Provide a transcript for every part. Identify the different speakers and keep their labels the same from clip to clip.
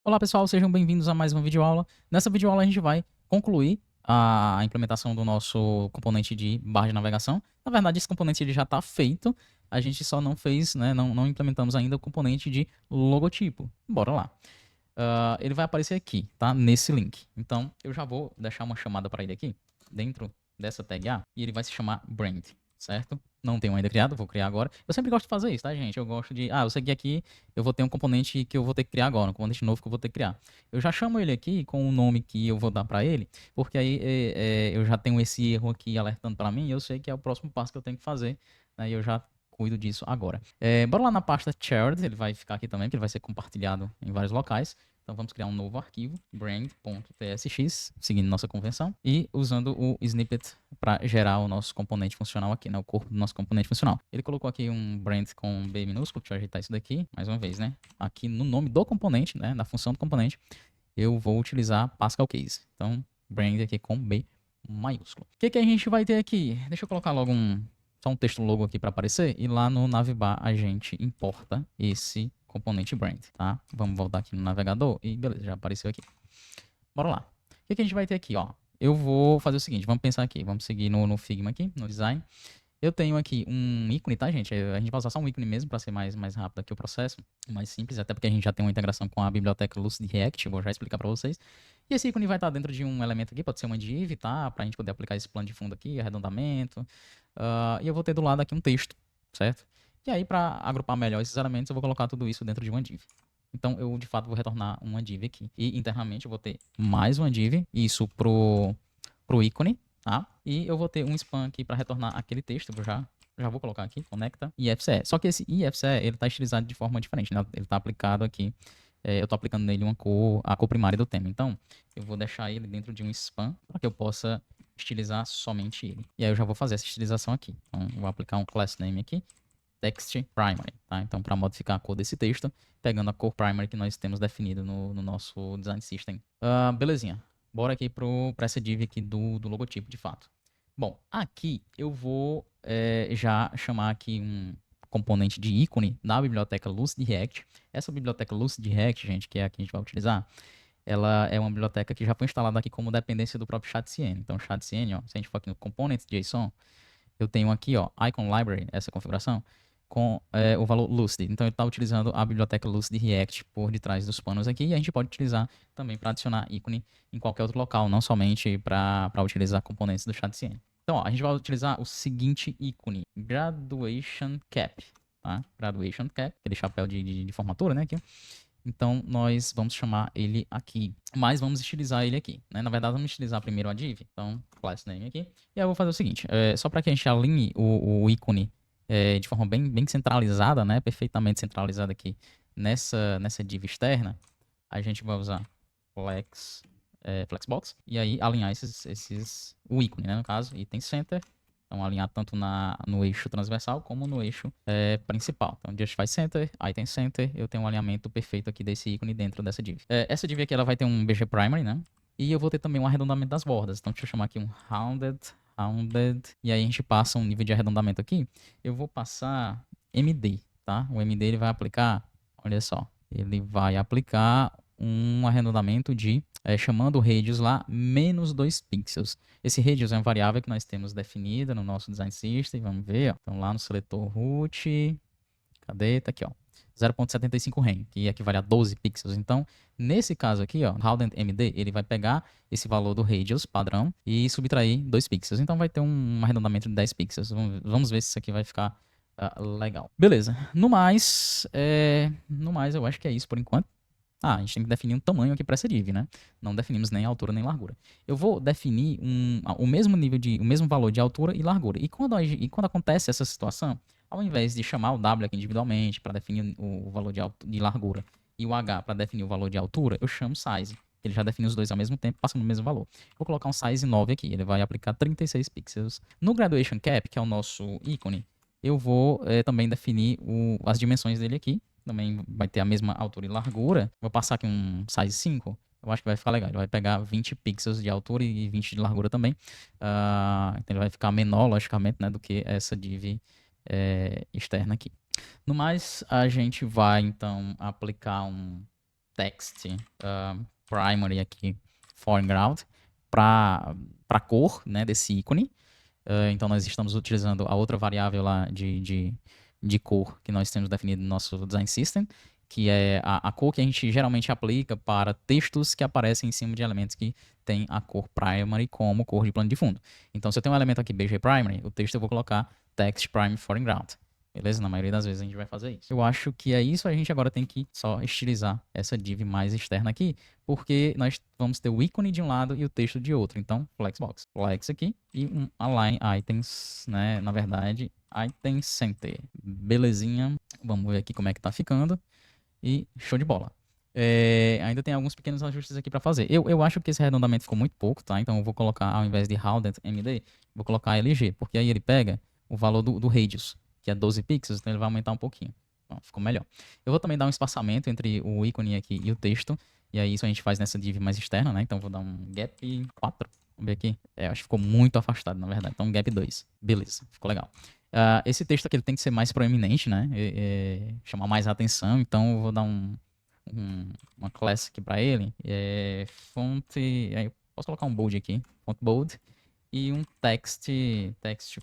Speaker 1: Olá pessoal, sejam bem-vindos a mais uma videoaula. Nessa videoaula a gente vai concluir a implementação do nosso componente de barra de navegação. Na verdade, esse componente ele já está feito, a gente só não fez, né, não implementamos ainda o componente de logotipo. Bora lá. Ele vai aparecer aqui, tá? Nesse link. Então, eu já vou deixar uma chamada para ele aqui, dentro dessa tag A, e ele vai se chamar brand, certo? Não tenho ainda criado, vou criar agora. Eu sempre gosto de fazer isso, tá, gente? Eu gosto de... eu segui aqui, eu vou ter um componente que eu vou ter que criar agora, um componente novo que eu vou ter que criar. Eu já chamo ele aqui com o nome que eu vou dar para ele, porque aí eu já tenho esse erro aqui alertando para mim, e eu sei que é o próximo passo que eu tenho que fazer, né? E eu já cuido disso agora. Bora lá na pasta shared, ele vai ficar aqui também, porque ele vai ser compartilhado em vários locais. Então vamos criar um novo arquivo, brand.tsx, seguindo nossa convenção, e usando o snippet para gerar o nosso componente funcional aqui, né, o corpo do nosso componente funcional. Ele colocou aqui um brand com B minúsculo, deixa eu ajeitar isso daqui, mais uma vez, né, aqui no nome do componente, né, na função do componente, eu vou utilizar Pascal Case. Então, brand aqui com B maiúsculo. O que a gente vai ter aqui? Deixa eu colocar logo só um texto logo aqui para aparecer, e lá no navbar a gente importa esse componente brand, tá? Vamos voltar aqui no navegador e beleza, já apareceu aqui. Bora lá. O que a gente vai ter aqui, ó? Eu vou fazer o seguinte, vamos pensar aqui, vamos seguir no Figma aqui, no design. Eu tenho aqui um ícone, tá, gente? A gente vai usar só um ícone mesmo para ser mais rápido aqui o processo, mais simples, até porque a gente já tem uma integração com a biblioteca Lucid React, vou já explicar para vocês. E esse ícone vai estar dentro de um elemento aqui, pode ser uma div, tá? Para a gente poder aplicar esse plano de fundo aqui, arredondamento. E eu vou ter do lado aqui um texto, certo? E aí, para agrupar melhor esses elementos, eu vou colocar tudo isso dentro de uma div. Então, eu de fato vou retornar uma div aqui. E internamente eu vou ter mais uma div, isso pro ícone, tá? E eu vou ter um span aqui para retornar aquele texto, eu já vou colocar aqui, conecta IFCE. Só que esse IFCE, ele tá estilizado de forma diferente, né? Ele tá aplicado aqui, eu tô aplicando nele a cor primária do tema. Então, eu vou deixar ele dentro de um span para que eu possa estilizar somente ele. E aí eu já vou fazer essa estilização aqui. Então, eu vou aplicar um class name aqui, text primary, tá? Então, para modificar a cor desse texto, pegando a cor primary que nós temos definido no nosso design system. Belezinha. Bora aqui para essa div aqui do logotipo, de fato. Bom, aqui eu vou já chamar aqui um componente de ícone da biblioteca Lucid React. Essa biblioteca Lucid React, gente, que é a que a gente vai utilizar, ela é uma biblioteca que já foi instalada aqui como dependência do próprio ChatCN. Então, ChatCN, ó, se a gente for aqui no Components.json, eu tenho aqui, ó, Icon Library, essa configuração, com o valor Lucid. Então, ele está utilizando a biblioteca Lucid React por detrás dos panos aqui, e a gente pode utilizar também para adicionar ícone em qualquer outro local, não somente para utilizar componentes do ChatCN. Então, ó, a gente vai utilizar o seguinte ícone, Graduation Cap, tá? Graduation Cap, aquele chapéu de formatura, né, aqui. Então, nós vamos chamar ele aqui, mas vamos estilizar ele aqui, né? Na verdade, vamos estilizar primeiro a div, então, class name aqui. E aí eu vou fazer o seguinte, só para que a gente alinhe o ícone de forma bem centralizada, né? Perfeitamente centralizada aqui nessa div externa, a gente vai usar flexbox, e aí alinhar o ícone, né? No caso, item center. Então, alinhar tanto no eixo transversal como no eixo principal. Então, Justify Center, Item Center, eu tenho um alinhamento perfeito aqui desse ícone dentro dessa div. Essa div aqui ela vai ter um BG Primary, né? E eu vou ter também um arredondamento das bordas. Então, deixa eu chamar aqui um Rounded. E aí a gente passa um nível de arredondamento aqui. Eu vou passar MD, tá? O MD ele vai aplicar, olha só, ele vai aplicar um arredondamento de, chamando o radius lá, menos 2 pixels. Esse radius é uma variável que nós temos definida no nosso design system. Vamos ver, ó. Então, lá no seletor root, cadê? Tá aqui, ó. 0.75 rem, que equivale a 12 pixels. Então, nesse caso aqui, ó, RoundedMD, ele vai pegar esse valor do radius padrão e subtrair 2 pixels. Então, vai ter um arredondamento de 10 pixels. Vamos ver se isso aqui vai ficar legal. Beleza. No mais, eu acho que é isso por enquanto. A gente tem que definir um tamanho aqui para essa div, né? Não definimos nem altura nem largura. Eu vou definir o mesmo valor de altura e largura. E quando acontece essa situação, ao invés de chamar o W aqui individualmente para definir o valor de largura e o H para definir o valor de altura, eu chamo size. Ele já define os dois ao mesmo tempo, passando o mesmo valor. Vou colocar um size 9 aqui, ele vai aplicar 36 pixels. No graduation cap, que é o nosso ícone, eu vou também definir as dimensões dele aqui. Também vai ter a mesma altura e largura. Vou passar aqui um size 5. Eu acho que vai ficar legal. Ele vai pegar 20 pixels de altura e 20 de largura também. Então ele vai ficar menor, logicamente, né, do que essa div externa aqui. No mais, a gente vai então aplicar text primary aqui, foreground, para cor, né, desse ícone. Então, nós estamos utilizando a outra variável lá de cor que nós temos definido no nosso design system, que é a cor que a gente geralmente aplica para textos que aparecem em cima de elementos que tem a cor primary como cor de plano de fundo. Então, se eu tenho um elemento aqui BG primary, o texto eu vou colocar text primary foreground. Beleza? Na maioria das vezes a gente vai fazer isso. Eu acho que é isso. A gente agora tem que só estilizar essa div mais externa aqui, porque nós vamos ter o ícone de um lado e o texto de outro. Então, flexbox. Flex aqui e um align items, né? Na verdade, item center. Belezinha. Vamos ver aqui como é que tá ficando. E show de bola. Ainda tem alguns pequenos ajustes aqui para fazer. Eu acho que esse arredondamento ficou muito pouco, tá? Então eu vou colocar, ao invés de rounded MD, vou colocar LG, porque aí ele pega o valor do radius, que é 12 pixels, então ele vai aumentar um pouquinho. Então, ficou melhor. Eu vou também dar um espaçamento entre o ícone aqui e o texto, e aí isso a gente faz nessa div mais externa, né? Então eu vou dar um gap 4. Vamos ver aqui. Acho que ficou muito afastado, na verdade. Então gap 2. Beleza, ficou legal. Esse texto aqui ele tem que ser mais proeminente, né? Chamar mais atenção, então eu vou dar uma classe aqui para ele. Font. Aí eu posso colocar um bold aqui. Font bold. E um text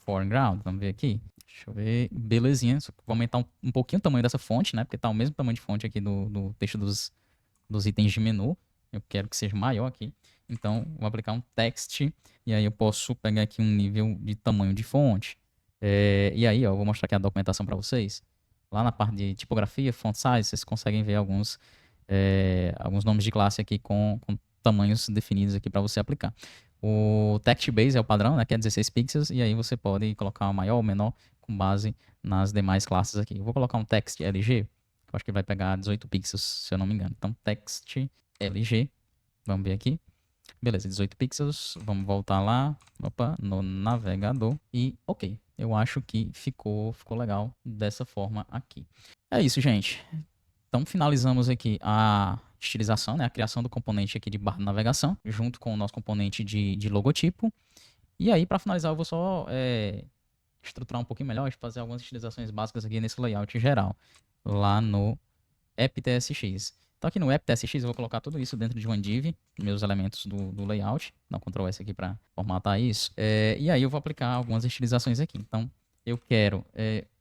Speaker 1: foreground. Vamos ver aqui. Deixa eu ver. Belezinha. Só vou aumentar um pouquinho o tamanho dessa fonte, né? Porque tá o mesmo tamanho de fonte aqui do texto dos itens de menu. Eu quero que seja maior aqui. Então, vou aplicar um text. E aí eu posso pegar aqui um nível de tamanho de fonte. E aí, ó, eu vou mostrar aqui a documentação para vocês. Lá na parte de tipografia, font size, vocês conseguem ver alguns nomes de classe aqui com tamanhos definidos aqui para você aplicar. O text base é o padrão, né, que é 16 pixels, e aí você pode colocar o maior ou menor com base nas demais classes aqui. Eu vou colocar um text LG, que eu acho que vai pegar 18 pixels, se eu não me engano. Então, text LG, vamos ver aqui. Beleza, 18 pixels, vamos voltar lá, no navegador e ok. Eu acho que ficou legal dessa forma aqui. É isso, gente. Então finalizamos aqui a estilização, né, a criação do componente aqui de barra de navegação, junto com o nosso componente de logotipo. E aí, para finalizar, eu vou só estruturar um pouquinho melhor e fazer algumas estilizações básicas aqui nesse layout geral, lá no apptsx. Então aqui no apptsx eu vou colocar tudo isso dentro de uma div, meus elementos do layout, dá um Ctrl S aqui para formatar isso, e aí eu vou aplicar algumas estilizações aqui. Então eu quero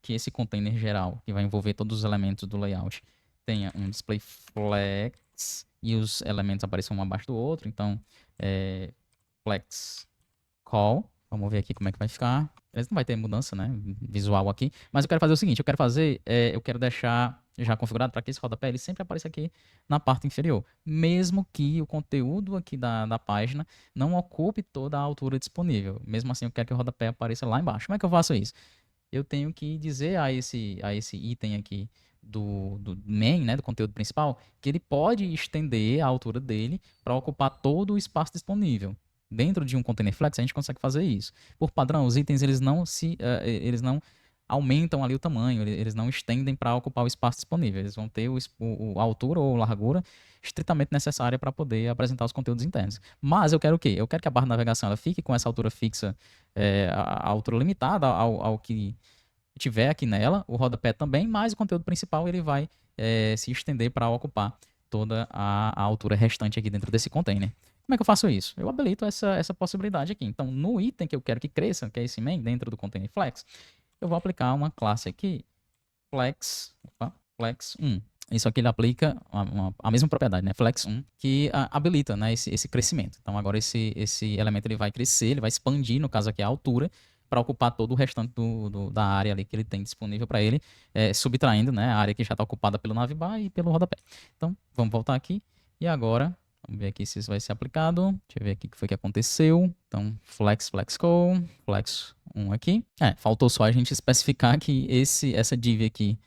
Speaker 1: que esse container geral, que vai envolver todos os elementos do layout, tenha um display flex e os elementos apareçam um abaixo do outro. Então flex call. Vamos ver aqui como é que vai ficar. Não vai ter mudança, né, visual aqui. Mas eu quero fazer o seguinte, eu quero deixar já configurado para que esse rodapé ele sempre apareça aqui na parte inferior. Mesmo que o conteúdo aqui da página não ocupe toda a altura disponível. Mesmo assim, eu quero que o rodapé apareça lá embaixo. Como é que eu faço isso? Eu tenho que dizer a esse item aqui do main, né, do conteúdo principal, que ele pode estender a altura dele para ocupar todo o espaço disponível. Dentro de um container flex, a gente consegue fazer isso. Por padrão, os itens eles não aumentam ali o tamanho, eles não estendem para ocupar o espaço disponível. Eles vão ter a altura ou largura estritamente necessária para poder apresentar os conteúdos internos. Mas eu quero o quê? Eu quero que a barra de navegação ela fique com essa altura fixa, a altura limitada ao que tiver aqui nela, o rodapé também, mas o conteúdo principal ele vai se estender para ocupar toda a altura restante aqui dentro desse container. Como é que eu faço isso? Eu habilito essa possibilidade aqui. Então, no item que eu quero que cresça, que é esse main, dentro do container flex, eu vou aplicar uma classe aqui, flex1. Isso aqui ele aplica a mesma propriedade, né? Flex1, que habilita, né, esse crescimento. Então, agora esse elemento ele vai crescer, ele vai expandir, no caso aqui, a altura, para ocupar todo o restante da área ali que ele tem disponível para ele, subtraindo, né, a área que já está ocupada pelo navbar e pelo rodapé. Então, vamos voltar aqui. E agora, vamos ver aqui se isso vai ser aplicado. Deixa eu ver aqui o que foi que aconteceu. Então, flexco, flex 1 aqui. Faltou só a gente especificar que essa div aqui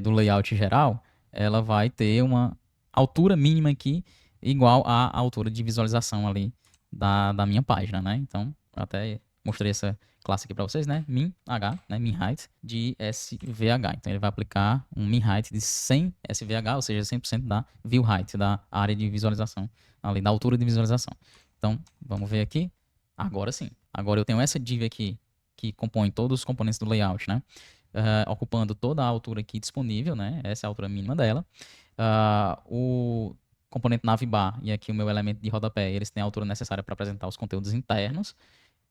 Speaker 1: do layout geral, ela vai ter uma altura mínima aqui igual à altura de visualização ali da minha página, né? Então, eu até mostrei essa classe aqui para vocês, né? Min h, né? Min height de SVH. Então ele vai aplicar um min height de 100 SVH, ou seja, 100% da view height, da área de visualização, ali da altura de visualização. Então, vamos ver aqui. Agora sim. Agora eu tenho essa div aqui que compõe todos os componentes do layout, né? Ocupando toda a altura aqui disponível, né? Essa é a altura mínima dela. O componente navbar e aqui o meu elemento de rodapé, eles têm a altura necessária para apresentar os conteúdos internos.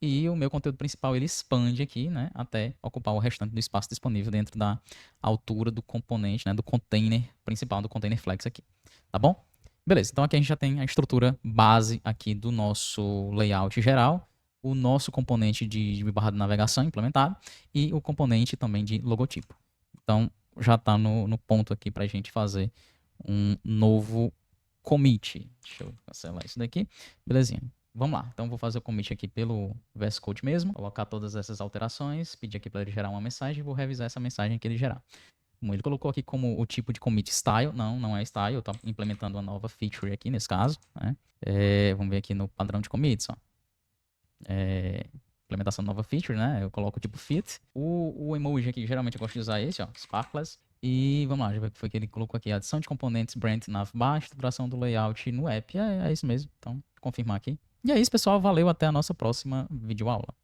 Speaker 1: E o meu conteúdo principal ele expande aqui, né, até ocupar o restante do espaço disponível dentro da altura do componente, né, do container principal, do container flex aqui. Tá bom? Beleza, então aqui a gente já tem a estrutura base aqui do nosso layout geral, o nosso componente de barra de navegação implementado e o componente também de logotipo. Então já está no ponto aqui para a gente fazer um novo commit. Deixa eu cancelar isso daqui. Belezinha. Vamos lá. Então vou fazer o commit aqui pelo VS Code mesmo, colocar todas essas alterações, pedir aqui para ele gerar uma mensagem e vou revisar essa mensagem que ele gerar. Ele colocou aqui como o tipo de commit style. Não, não é style. Eu estou implementando uma nova feature aqui nesse caso. Né? Vamos ver aqui no padrão de commits. Ó. Implementação de nova feature, né? Eu coloco o tipo fit. O emoji aqui, geralmente eu gosto de usar esse, ó, Sparkless. E vamos lá, já ver o que foi que ele colocou aqui. Adição de componentes brand navbar, estruturação do layout no app. É isso mesmo. Então, vou confirmar aqui. E é isso, pessoal. Valeu. Até a nossa próxima videoaula.